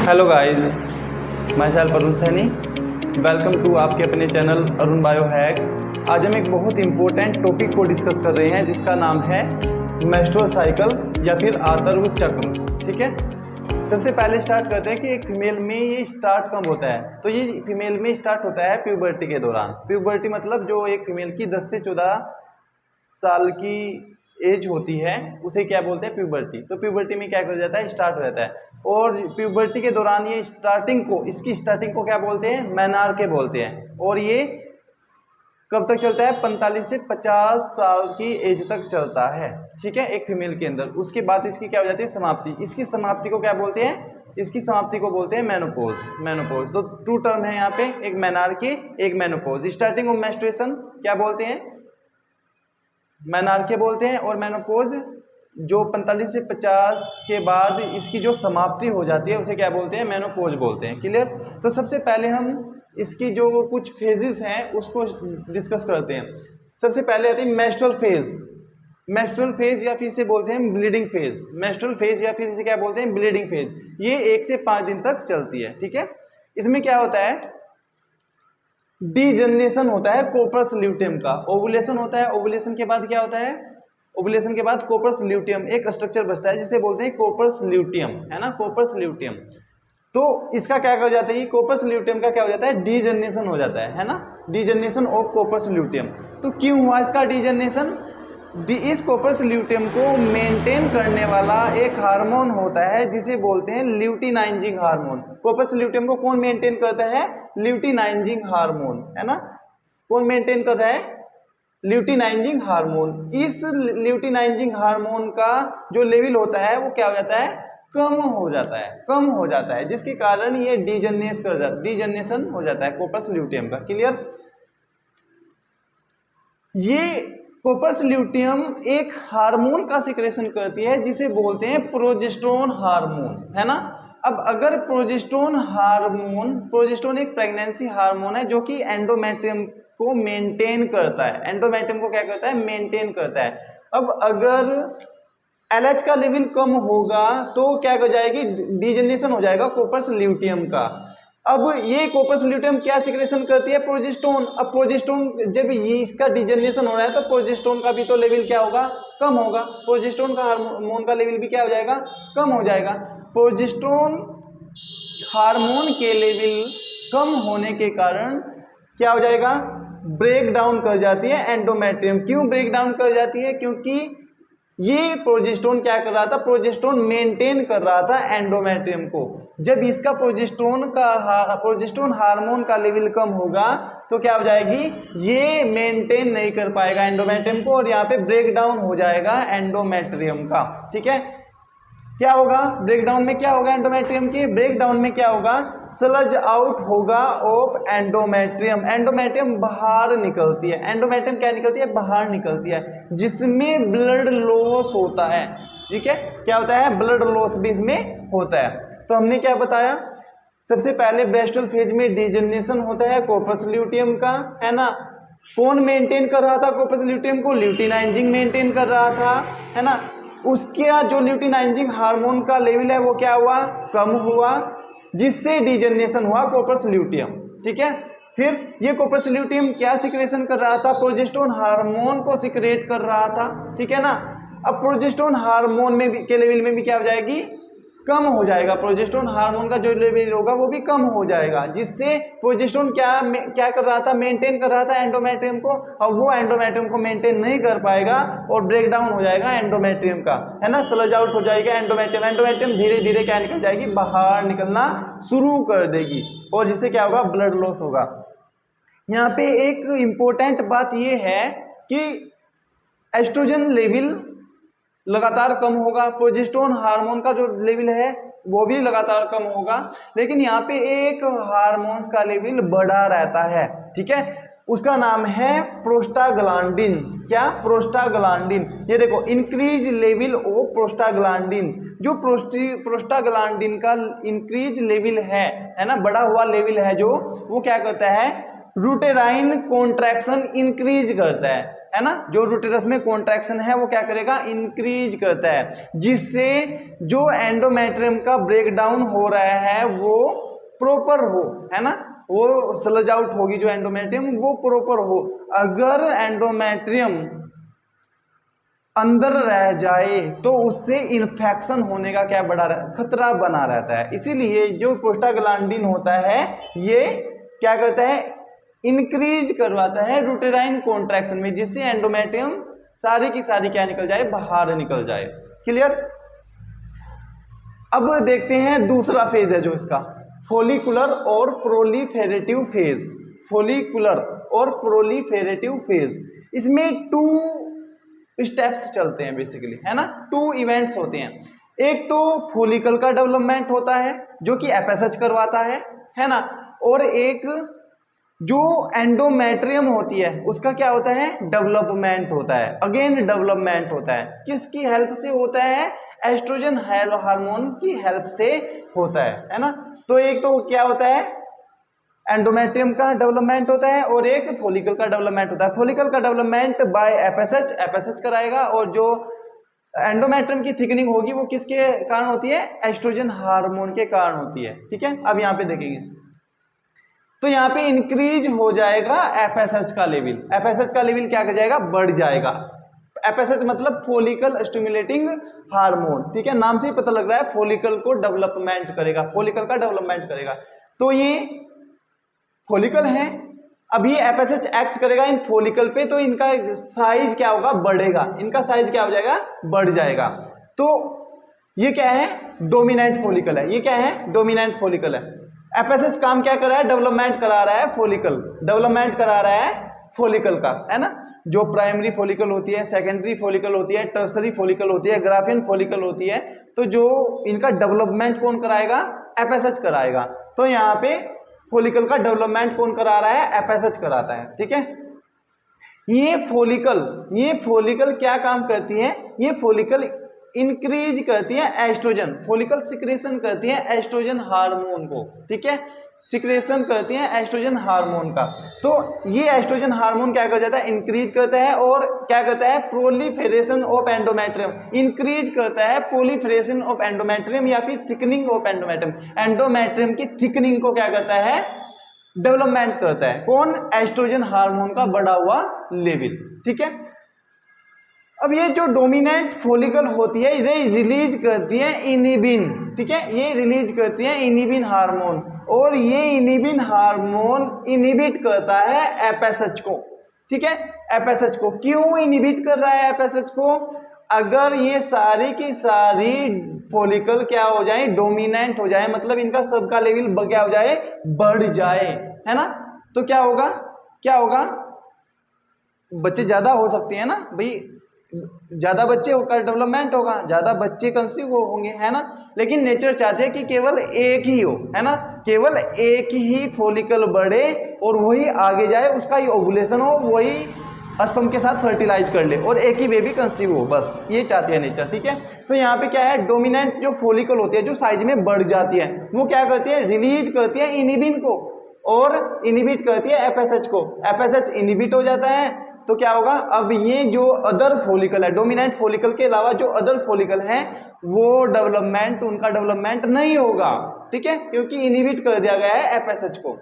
Hello guys, मैं self Arun Saini. Welcome to आपके अपने चैनल अरुण बायो हैक। आज हम एक बहुत इंपॉर्टेंट टॉपिक को डिस्कस कर रहे हैं जिसका नाम है मेंस्ट्रुअल साइकिल या फिर आतर्व चक्र। ठीक है, सबसे पहले स्टार्ट करते हैं कि एक फीमेल में ये स्टार्ट कब होता है। तो ये फीमेल में स्टार्ट होता है प्यूबर्टी के दौरान। प्यूबर्टी मतलब जो एक फीमेल की 10 से 14 साल की एज होती है उसे क्या बोलते हैं, प्यूबर्टी। तो प्यूबर्टी में क्या कर जाता है, स्टार्ट हो जाता है। और प्यूबर्टी के दौरान ये इसकी स्टार्टिंग को क्या बोलते हैं, मेनार्के बोलते हैं। और ये कब तक चलता है, 45 से 50 साल की एज तक चलता है। ठीक है, एक फीमेल के अंदर। उसके बाद इसकी क्या हो जाती है, समाप्ति। इसकी समाप्ति को क्या बोलते हैं, इसकी समाप्ति को बोलते हैं मेनोपॉज। मेनोपॉज तो टू टर्म है यहाँ पे, एक मेनार्के एक मेनोपॉज। स्टार्टिंग ऑफ मेंस्ट्रुएशन क्या बोलते हैं, मेनार्के बोलते हैं। और मेनोपॉज जो 45 से 50 के बाद इसकी जो समाप्ति हो जाती है उसे क्या बोलते हैं, मेनोपॉज बोलते हैं। क्लियर। तो सबसे पहले हम इसकी जो कुछ फेजेस हैं उसको डिस्कस करते हैं। सबसे पहले आती है मेंस्ट्रुअल फेज। मेंस्ट्रुअल फेज या फिर इसे बोलते हैं ब्लीडिंग फेज। मेंस्ट्रुअल फेज या फिर इसे क्या बोलते हैं, ब्लीडिंग फेज। ये 1 से 5 दिन तक चलती है। ठीक है, इसमें क्या होता है, डीजनरेशन होता है कोर्पस ल्यूटियम का। ओवुलेशन होता है, ओवुलेशन के बाद क्या होता है, ओवुलेशन के बाद कोर्पस ल्यूटियम एक स्ट्रक्चर बचता है जिसे बोलते हैं कोर्पस ल्यूटियम, है ना, कोर्पस ल्यूटियम। तो इसका क्या हो जाता है, कोर्पस ल्यूटियम का क्या हो जाता है, डीजनरेशन हो जाता है ना, डीजनरेशन ऑफ कोर्पस ल्यूटियम। तो क्यों हुआ इसका डीजनरेशन, इस कोर्पस ल्यूटियम को मेंटेन करने वाला एक हार्मोन होता है जिसे बोलते हैं ल्यूटिनाइजिंग हार्मोन। कोर्पस ल्यूटियम को कौन मेंटेन करता है, ल्यूटिनाइजिंग हार्मोन, है ना। कौन मेंटेन कर रहा है, ल्यूटिनाइजिंग हार्मोन। इस ल्यूटिनाइजिंग हार्मोन का जो लेवल होता है वो क्या हो जाता है, कम हो जाता है, कम हो जाता है, जिसके कारण ये डीजनरेशन हो जाता है कोर्पस ल्यूटियम का। क्लियर। ये कोर्पस ल्यूटियम एक हार्मोन का सिक्रेशन करती है जिसे बोलते हैं प्रोजेस्टेरोन हार्मोन, है ना। अब अगर प्रोजेस्टेरोन एक प्रेगनेंसी हार्मोन है जो कि एंडोमेट्रियम को मेंटेन करता है। एंडोमेट्रियम को क्या करता है, मेंटेन करता है। अब अगर LH का लेवल कम होगा तो क्या हो जाएगी, डीजनरेशन हो जाएगा कोर्पस ल्यूटियम का। अब ये कोर्पस ल्यूटियम क्या सिक्रेशन करती है, प्रोजेस्टेरोन। अब प्रोजेस्टेरोन जब ये इसका डीजनरेशन हो रहा है तो प्रोजेस्टेरोन का भी तो लेवल क्या होगा, कम होगा। प्रोजेस्टेरोन का हार्मोन का लेवल भी क्या हो जाएगा, कम हो जाएगा। प्रोजेस्टेरोन हार्मोन के लेवल कम होने के कारण क्या हो जाएगा, ब्रेक डाउन कर जाती है एंडोमेट्रियम। क्यों ब्रेक डाउन कर जाती है, क्योंकि ये प्रोजेस्टेरोन क्या कर रहा था, प्रोजेस्टेरोन मेंटेन कर रहा था एंडोमेट्रियम को। जब इसका प्रोजेस्टेरोन हार्मोन का लेवल कम होगा तो क्या हो जाएगी, ये मेंटेन नहीं कर पाएगा एंडोमेट्रियम को और यहाँ पे ब्रेक डाउन हो जाएगा एंडोमेट्रियम का। ठीक है, क्या होगा ब्रेकडाउन में, क्या होगा एंडोमेट्रियम के ब्रेकडाउन में, क्या होगा, स्लज आउट होगा ऑफ एंडोमेट्रियम। एंडोमेट्रियम बाहर निकलती है, एंडोमेट्रियम क्या निकलती है, बाहर निकलती है, जिसमें ब्लड लॉस होता है। ठीक है, क्या होता है, ब्लड लॉस भी इसमें होता है। तो हमने क्या बताया, सबसे पहले ब्रेस्टल फेज में डीजनरेशन होता है कोर्पस ल्यूटियम का, है ना। कौन मेंटेन कर रहा था कोर्पस ल्यूटियम को, ल्यूटिनाइजिंग मेंटेन कर रहा था, है ना। उसका जो ल्यूटिनाइजिंग हार्मोन का लेवल है वो क्या हुआ, कम हुआ, जिससे डीजनरेशन हुआ कोर्पस ल्यूटियम। ठीक है, फिर ये कोर्पस ल्यूटियम क्या सिक्रेशन कर रहा था, प्रोजेस्टेरोन हार्मोन को सिक्रेट कर रहा था। ठीक है ना। अब प्रोजेस्टेरोन हार्मोन में भी के लेवल में भी क्या हो जाएगी, कम हो जाएगा। प्रोजेस्टेरोन हार्मोन का जो लेवल होगा वो भी कम हो जाएगा, जिससे प्रोजेस्टेरोन क्या कर रहा था, मेंटेन कर रहा था एंडोमेट्रियम को। अब वो एंडोमेट्रियम को मेंटेन नहीं कर पाएगा और ब्रेक डाउन हो जाएगा एंडोमेट्रियम का, है ना, स्लज आउट हो जाएगा एंडोमेट्रियम। एंडोमेट्रियम धीरे धीरे क्या निकल जाएगी, बाहर निकलना शुरू कर देगी और जिससे क्या होगा, ब्लड लॉस होगा। यहाँ पे एक इंपॉर्टेंट बात ये है कि एस्ट्रोजन लेवल लगातार कम होगा, प्रोजेस्टेरोन हार्मोन का जो लेवल है वो भी लगातार कम होगा, लेकिन यहाँ पे एक हार्मोन्स का लेवल बढ़ा रहता है। ठीक है, उसका नाम है प्रोस्टाग्लैंडिन। क्या, प्रोस्टाग्लैंडिन। ये देखो, इंक्रीज लेवल ऑफ प्रोस्टाग्लैंडिन। जो प्रोस्टाग्लैंडिन का इंक्रीज लेवल है ना, बढ़ा हुआ लेवल है जो, वो क्या करता है, रूटेराइन कॉन्ट्रैक्शन इंक्रीज करता है ना। जो रूटेरस में कॉन्ट्रैक्शन है वो क्या करेगा, इंक्रीज करता है, जिससे जो एंडोमेट्रियम का ब्रेकडाउन हो रहा है वो प्रॉपर हो, है ना, वो स्लज आउट होगी जो एंडोमेट्रियम वो प्रॉपर हो। अगर एंडोमेट्रियम अंदर रह जाए तो उससे इन्फेक्शन होने का क्या बड़ा खतरा बना रहता है। इसीलिए जो प्रोस्टाग्लैंडिन होता है ये क्या करता है, इंक्रीज करवाता है रूटेराइन कॉन्ट्रैक्शन में, जिससे एंडोमेट्रियम सारी की सारी क्या निकल जाए, बाहर निकल जाए। क्लियर। अब देखते हैं दूसरा फेज है जो इसका, फोलिकुलर और प्रोलिफेरेटिव फेज। फोलिकुलर और प्रोलिफेरेटिव फेज, इसमें 2 स्टेप्स चलते हैं बेसिकली, है ना, 2 इवेंट्स होते हैं। एक तो फोलिकल का डेवलपमेंट होता है जो कि एफएसएच करवाता है ना, और एक जो एंडोमेट्रियम होती है उसका क्या होता है, डेवलपमेंट होता है, अगेन डेवलपमेंट होता है। किसकी हेल्प से होता है, एस्ट्रोजन हार्मोन की हेल्प से होता है ना। तो एक तो क्या होता है, एंडोमेट्रियम का डेवलपमेंट होता है और एक फोलिकल का डेवलपमेंट होता है। फोलिकल का डेवलपमेंट बाय एफएसएच कराएगा, और जो एंडोमेट्रियम की थिकनिंग होगी वो किसके कारण होती है, एस्ट्रोजन हार्मोन के कारण होती है। ठीक है, अब यहाँ पे देखेंगे तो यहाँ पे इंक्रीज हो जाएगा एफएसएच का लेवल। एफएसएच का लेवल क्या कर जाएगा, बढ़ जाएगा। एफएसएच मतलब फोलिकल स्टिमुलेटिंग हार्मोन। ठीक है, नाम से ही पता लग रहा है फोलिकल को डेवलपमेंट करेगा, फोलिकल का डेवलपमेंट करेगा। तो ये फोलिकल है, अब ये एफएसएच एक्ट करेगा इन फोलिकल पे, तो इनका साइज क्या होगा, बढ़ेगा, इनका साइज क्या हो जाएगा, बढ़ जाएगा। तो ये क्या है, डोमिनेंट फोलिकल है। ये क्या है, डोमिनेंट फोलिकल है। एफएसएच काम क्या कर रहा है, डेवलपमेंट करा रहा है फोलिकल, डेवलपमेंट करा रहा है फोलिकल का, है ना। जो प्राइमरी फोलिकल होती है, सेकेंडरी फोलिकल होती है, टर्सरी फोलिकल होती है, ग्राफियन फोलिकल होती है, तो जो इनका डेवलपमेंट कौन कराएगा, एफएसएच कराएगा। तो यहाँ पे फोलिकल का डेवलपमेंट कौन करा रहा है, एफएसएच कराता है। ठीक है, ये फोलिकल क्या काम करती है, ये फोलिकल इंक्रीज करती है एस्ट्रोजन, फोलिकल सिक्रेशन करती है एस्ट्रोजन हार्मोन को। ठीक है, सिक्रेशन करती है एस्ट्रोजन हार्मोन का। तो ये एस्ट्रोजन हार्मोन क्या कर जाता है, इंक्रीज करता है, और क्या करता है, प्रोलिफेरेशन ऑफ एंडोमेट्रियम, इंक्रीज करता है प्रोलिफेरेशन ऑफ एंडोमेट्रियम या फिर थिकनिंग ऑफ एंडोमेट्रियम। एंडोमेट्रियम की थिकनिंग को क्या करता है, डेवलपमेंट करता है कौन, एस्ट्रोजन हार्मोन का बढ़ा हुआ लेवल। ठीक है, अब ये जो डोमिनेंट फोलिकल होती है ये रिलीज करती है इनिबिन। ठीक है, ये रिलीज करती है इनिबिन हार्मोन, और ये इनिबिन हार्मोन इनिबिट करता है एफएसएच को। ठीक है, एफएसएच को क्यों इनिबिट कर रहा है, एफएसएच को, अगर ये सारी की सारी फोलिकल क्या हो जाए, डोमिनेंट हो जाए, मतलब इनका सबका लेवल क्या हो जाए, बढ़ जाए, है ना, तो क्या होगा, क्या होगा, बच्चे ज्यादा हो सकते हैं ना भाई, ज्यादा बच्चे होकर डेवलपमेंट होगा, ज्यादा बच्चे कंसीव होंगे, है ना। लेकिन नेचर चाहते हैं कि केवल एक ही हो, है ना, केवल एक ही फोलिकल बढ़े और वही आगे जाए, उसका ही ओवुलेशन हो, वही स्पर्म के साथ फर्टिलाइज कर ले और एक ही बेबी कंसीव हो, बस ये चाहती है नेचर। ठीक है, तो यहाँ पे क्या है, डोमिनेंट जो फोलिकल होती है जो साइज में बढ़ जाती है वो क्या करती है, रिलीज करती है इनिबिन को और इनिबिट करती है एफएसएच को। एफएसएच इनिबिट हो जाता है तो क्या होगा, अब ये जो अदर फोलिकल है, डोमिनेंट फोलिकल के अलावा जो अदर फोलिकल है वो डेवलपमेंट, उनका डेवलपमेंट नहीं होगा। ठीक है, क्योंकि इनिबिट कर दिया गया है एफएसएच को।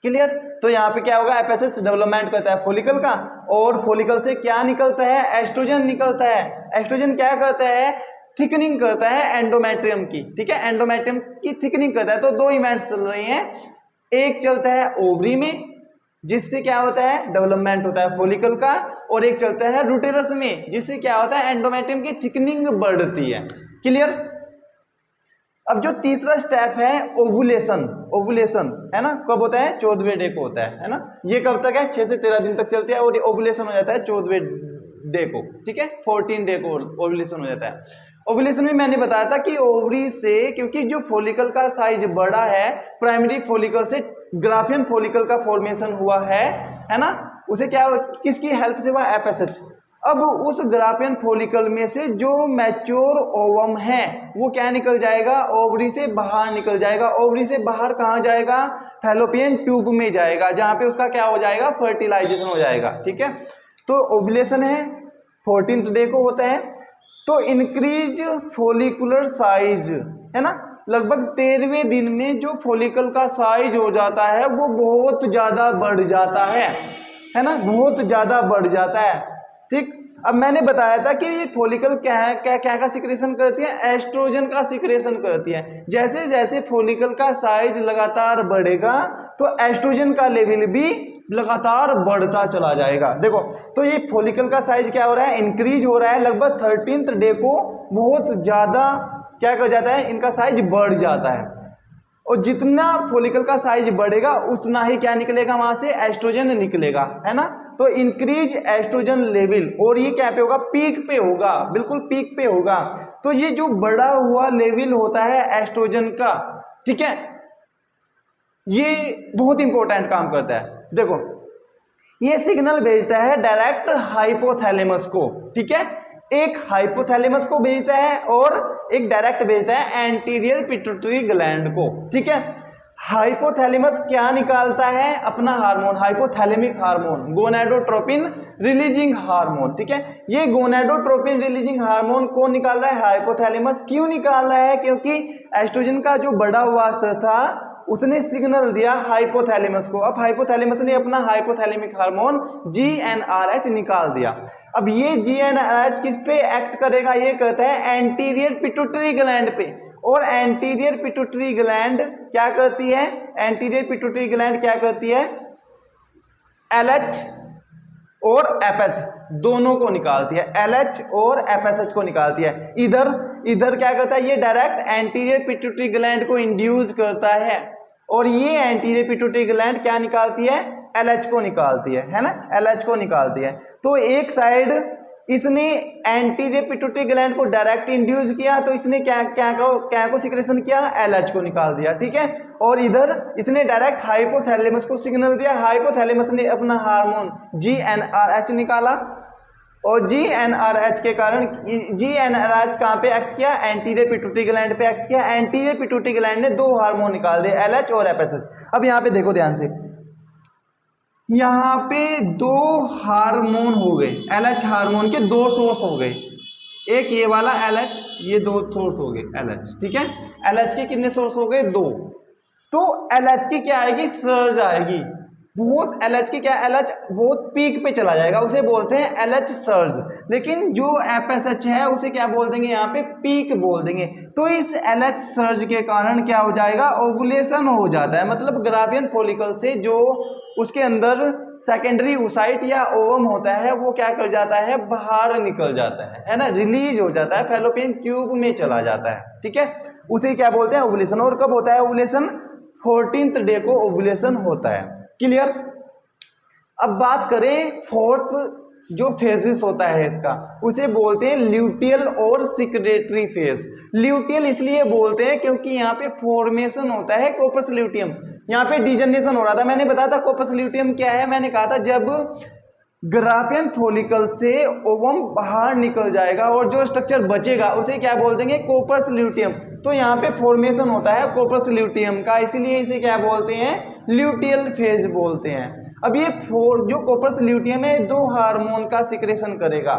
क्लियर। तो यहाँ पे क्या होगा, एफएसएच डेवलपमेंट करता है फोलिकल का, और फोलिकल से क्या निकलता है, एस्ट्रोजन निकलता है। एस्ट्रोजन क्या करता है, थिकनिंग करता है एंडोमेट्रियम की। ठीक है, एंडोमेट्रियम की थिकनिंग करता है। तो 2 इवेंट्स चल रही हैं, एक चलता है ओवरी में जिससे क्या होता है, डेवलपमेंट होता है फोलिकल का, और एक चलता है रूटेरस में जिससे क्या होता है, एंडोमेट्रियम की थिकनिंग बढ़ती है। क्लियर। अब जो तीसरा स्टेप है ओवुलेशन, ओवुलेशन है ना, कब होता है, 14वें डे को होता है ना। ये कब तक है, 6 से 13 दिन तक चलती है, और ये ओवुलेशन हो जाता है 14वें डे को। ठीक है, 14 डे को ओवुलेशन हो जाता है। ओवुलेशन में मैंने बताया था कि ओवरी से, क्योंकि जो फोलिकल का साइज बड़ा है, प्राइमरी फोलिकल से ग्राफियन फोलिकल का फॉर्मेशन हुआ है ना, उसे क्या, किसकी हेल्प से हुआ, एफएसएच। अब उस ग्राफियन फोलिकल में से जो मैच्योर ओवम है वो क्या निकल जाएगा, ओवरी से बाहर निकल जाएगा। ओवरी से बाहर कहाँ जाएगा, फैलोपियन ट्यूब में जाएगा, जहां पे उसका क्या हो जाएगा, फर्टिलाइजेशन हो जाएगा। ठीक है, तो ओव्यूलेशन है 14th डे को होता है। तो इंक्रीज फोलिकुलर साइज है ना, लगभग 13वें दिन में जो फोलिकल का साइज हो जाता है वो बहुत ज्यादा बढ़ जाता है ना, बहुत ज्यादा बढ़ जाता है। ठीक, अब मैंने बताया था कि ये फोलिकल क्या है, क्या का सिक्रेशन करती है, एस्ट्रोजन का सिक्रेशन करती है। जैसे जैसे फोलिकल का साइज लगातार बढ़ेगा तो एस्ट्रोजन का लेवल भी लगातार बढ़ता चला जाएगा। देखो, तो ये फोलिकल का साइज क्या हो रहा है, इंक्रीज हो रहा है, लगभग 13th डे को बहुत ज्यादा क्या कर जाता है, इनका साइज बढ़ जाता है। और जितना फोलिकल का साइज बढ़ेगा उतना ही क्या निकलेगा, वहां से एस्ट्रोजन निकलेगा, है ना। तो इंक्रीज एस्ट्रोजन लेवल, और ये क्या पे होगा, पीक पे होगा, बिल्कुल पीक पे होगा। तो ये जो बढ़ा हुआ लेवल होता है एस्ट्रोजन का, ठीक है, ये बहुत इंपॉर्टेंट काम करता है। देखो, ये सिग्नल भेजता है डायरेक्ट हाइपोथैलेमस को, ठीक है, एक हाइपोथैलेमस को भेजता है और एक डायरेक्ट भेजता है एंटीरियर पिट्यूटरी ग्लैंड को। ठीक है, हाइपोथैलेमस क्या निकालता है, अपना hormone, hypothalamic hormone, gonadotropin releasing hormone. ठीक है, ये गोनाडोट्रोपिन रिलीजिंग हार्मोन कौन निकाल रहा है, हाइपोथैलेमस। क्यों निकाल रहा है, क्योंकि एस्ट्रोजन का जो बढ़ा हुआ स्तर था उसने सिग्नल दिया हाइपोथैलेमस को। अब हाइपोथैलेमस ने अपना हाइपोथैलेमिक हार्मोन GnRH निकाल दिया। अब ये GnRH किस पे एक्ट करेगा, ये कहता है एंटीरियर पिट्यूटरी ग्लैंड पे। और एंटीरियर पिट्यूटरी ग्लैंड क्या करती है, एंटीरियर पिट्यूटरी ग्लैंड क्या करती है, LH और FSH दोनों को निकालती है, LH और FSH को निकालती है। इधर क्या करता है, ये डायरेक्ट एंटीरियर पिट्यूटरी ग्लैंड को इंड्यूस करता है, और ये एंटीरियर पिट्यूटरी ग्लैंड क्या निकालती है, LH को निकालती है ना, LH को निकालती है। तो एक साइड इसने एंटीरियर पिट्यूटरी ग्लैंड को डायरेक्ट इंड्यूस किया, तो इसने क्या को सिक्रेशन किया, LH को निकाल दिया। ठीक है, और इधर इसने डायरेक्ट हाइपोथैलेमस को सिग्नल दिया, हाइपोथैलेमस ने अपना हार्मोन GnRH निकाला, और GnRH के कारण GnRH कहां पे एक्ट किया, एंटीरियर पिट्यूटरी ग्लैंड पे एक्ट किया। एंटीरियर पिट्यूटरी ग्लैंड ने दो हार्मोन निकाल दिए, LH और FSH। अब यहां पे देखो ध्यान से, यहां पे दो हार्मोन हो गए, LH हार्मोन के दो सोर्स हो गए, एक ये वाला LH, ये दो सोर्स हो गए LH। ठीक है, LH के कितने सोर्स हो गए, दो। तो LH की क्या आएगी, सर्ज आएगी बहुत, LH की क्या, LH बहुत पीक पे चला जाएगा, उसे बोलते हैं LH सर्ज। लेकिन जो FSH है उसे क्या बोल देंगे, यहाँ पे पीक बोल देंगे। तो इस LH सर्ज के कारण क्या हो जाएगा, ओवुलेशन हो जाता है, मतलब ग्रावियन फॉलिकल से जो उसके अंदर सेकेंडरी oocyte या ओवम होता है वो क्या कर जाता है, बाहर निकल जाता है ना, रिलीज हो जाता है, फैलोपियन ट्यूब में चला जाता है। ठीक है, उसे क्या बोलते हैं, ओवुलेशन। और कब होता है ओवुलेशन, 14th डे को ओवुलेशन होता है। क्लियर। अब बात करें फोर्थ जो फेजेस होता है इसका, उसे बोलते हैं ल्यूटियल और सिक्रेटरी फेज। ल्यूटियल इसलिए बोलते हैं क्योंकि यहाँ पे फॉर्मेशन होता है कोर्पस ल्यूटियम, यहाँ पे डिजनरेशन हो रहा था। मैंने बताया था कोर्पस ल्यूटियम क्या है, मैंने कहा था जब ग्राफियन फॉलिकल से ओवम बाहर निकल जाएगा और जो स्ट्रक्चर बचेगा उसे क्या बोल देंगे, कोर्पस ल्यूटियम। तो यहाँ पे फॉर्मेशन होता है कोर्पस ल्यूटियम का, इसीलिए इसे क्या बोलते हैं, ल्यूटियल फेज बोलते हैं। अब ये जो कोर्पस ल्यूटियम है दो हार्मोन का सिक्रेशन करेगा,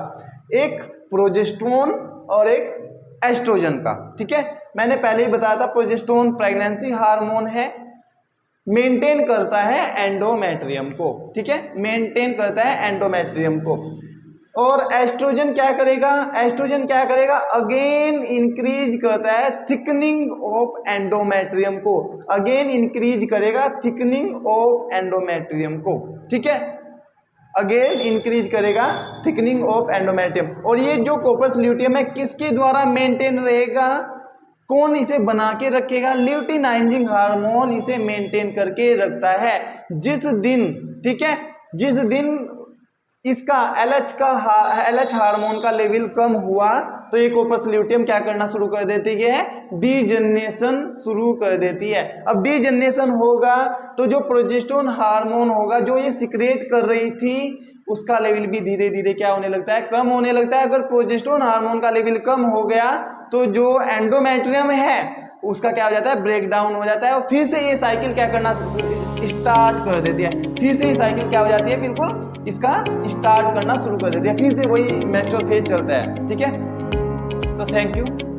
एक प्रोजेस्टेरोन और एक एस्ट्रोजन का। ठीक है, मैंने पहले ही बताया था प्रोजेस्टेरोन प्रेगनेंसी हार्मोन है, मेंटेन करता है एंडोमेट्रियम को। ठीक है, मेंटेन करता है एंडोमेट्रियम को। और एस्ट्रोजन क्या करेगा, एस्ट्रोजन क्या करेगा, अगेन इंक्रीज करता है थिकनिंग ऑफ एंडोमेट्रियम को, अगेन इंक्रीज करेगा थिकनिंग ऑफ एंडोमेट्रियम को। ठीक है, अगेन इंक्रीज करेगा थिकनिंग ऑफ एंडोमेट्रियम। और ये जो कोर्पस ल्यूटियम है किसके द्वारा मेंटेन रहेगा, कौन इसे बना के रखेगा, ल्यूटिनाइजिंग हार्मोन इसे मेंटेन करके रखता है। जिस दिन, ठीक है, जिस दिन इसका LH हार्मोन का लेवल कम हुआ तो ये कोर्पस ल्यूटियम क्या करना शुरू कर देती है, डीजनरेशन शुरू कर देती है। अब डीजनरेशन होगा तो जो प्रोजेस्टेरोन हार्मोन होगा जो ये सिक्रेट कर रही थी उसका लेवल भी धीरे धीरे क्या होने लगता है, कम होने लगता है। अगर प्रोजेस्टेरोन हार्मोन का लेवल कम हो गया तो जो एंडोमेट्रियम है उसका क्या हो जाता है, ब्रेक डाउन हो जाता है, और फिर से ये साइकिल क्या करना स्टार्ट कर देती है, फिर से ये साइकिल क्या हो जाती है, बिल्कुल इसका स्टार्ट करना शुरू कर देती है, फिर से वही मेंस्ट्रुअल फेज चलता है। ठीक है, तो थैंक यू।